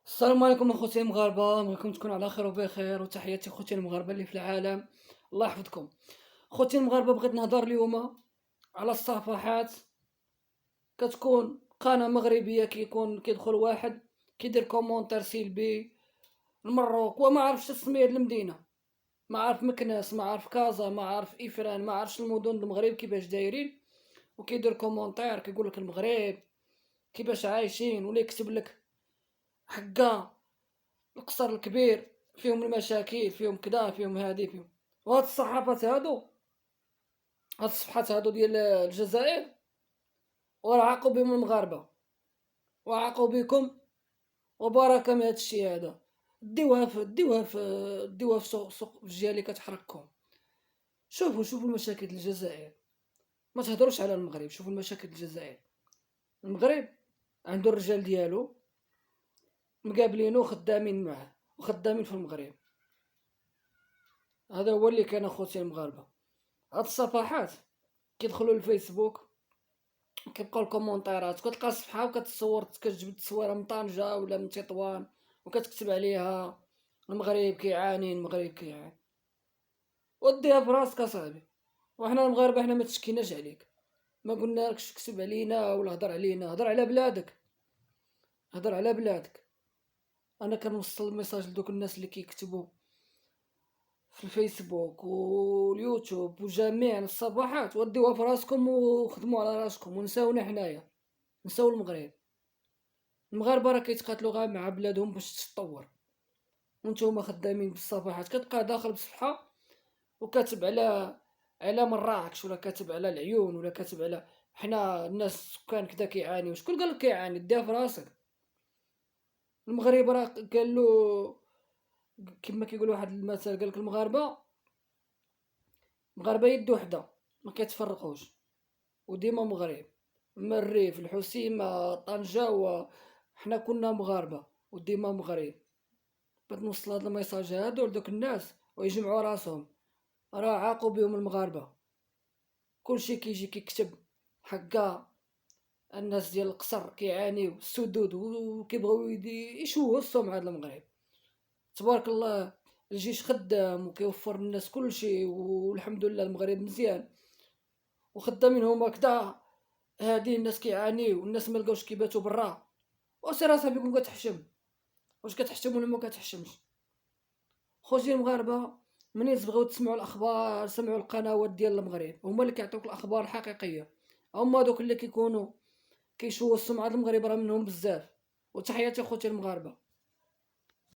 السلام عليكم اخوتي المغاربه، نبغيكم تكونوا على خير وبخير، وتحياتي خوتي المغاربه اللي في العالم. الله يحفظكم. خوتي المغاربه، بغيت نهضر اليوم على الصفحات. كتكون قناه مغربيه، كيدخل واحد كيدير كومونتير سلبي المروك وما عرفش السميه د المدينه، ما عارف مكناس، ما عارف كازا، ما عارف افران، ما عارفش المدن المغرب كيفاش دايرين، وكيدير كومونتير كيقول لك المغرب كيفاش عايشين، ولا يكتب لك حقا القصر الكبير فيهم المشاكل، فيهم كدا، فيهم هادي، فيهم. وهاد الصحافات هادو، هاد الصفحات هادو ديال الجزائر، وراه بهم المغاربة، وعاقوا بكم، وبركة من هاد الشي هذا. ديوها في سوق في الجهة اللي كتحرككم. شوفوا المشاكل ديال الجزائر، ما تهضروش على المغرب. شوفوا المشاكل ديال الجزائر. المغرب عنده الرجال ديالو مقابلينو وخدامين معاه وخدامين في المغرب. هذا هو اللي كان اخوتي المغاربة. هاد الصفحات كيدخلوا للفيسبوك، كيبقاو الكومونتيرات، كتلقى صفحه وكتصور، كتجبد تصويره من طنجة ولا من تطوان، وكتكتب عليها المغرب كيعاني، المغرب كيعاني. وديها في راسك اصاحبي. وحنا المغاربه حنا ما تشكيناش عليك، ما قلنالكش كتب علينا ولا هضر علينا. هضر على بلادك، هضر على بلادك. انا كنوصل الميساج لدوك الناس اللي كيكتبوا في الفيسبوك واليوتيوب وجميع الصفحات. وديوها في راسكم وخدموا على راسكم، ونساونا حنايا، نساو المغرب. المغاربه راه كيتقاتلوا غير مع بلادهم باش تتطور، وانتوما خدامين بالصفحات. كتلقاه داخل بصفحه وكاتب على مراكش، ولا كاتب على العيون، ولا كاتب على حنا الناس السكان كذا كيعاني. وشكون قال لك كيعاني؟ ديها في راسك. المغرب راه قال له، كما كيقول واحد المثل، قال لك المغاربه يد وحده، ما كيتفرقوش، وديما مغرب. من الريف، الحسيمه، طنجة، حنا كنا مغاربه وديما مغرب. بغيت نوصل هاد الميساج هادو لدوك الناس ويجمعوا راسهم. راه عاقوا بهم المغاربه. كلشي كيجي كيكتب حقا الناس ديال القصر كيعانيو السدود، وكيبغيو يشوهوا السمعة هاد المغرب. تبارك الله، الجيش خدام وكيوفر للناس كلشي، والحمد لله المغرب مزيان وخدامين هما كدا. هادي الناس كيعانيو، والناس ما لقاوش كيباتوا برا. وسير اصاحبي كون كتحشم، واش كتحشم ولا ما كتحشمش؟ خوتي المغاربه، منين تبغيو تسمعوا الاخبار سمعوا القنوات ديال المغرب، هما اللي كيعطيوك الاخبار الحقيقيه. هما دوك اللي كيكونوا كيشوهوا السمعه د المغرب، راه منهم بزاف. وتحياتي خوتي المغاربه.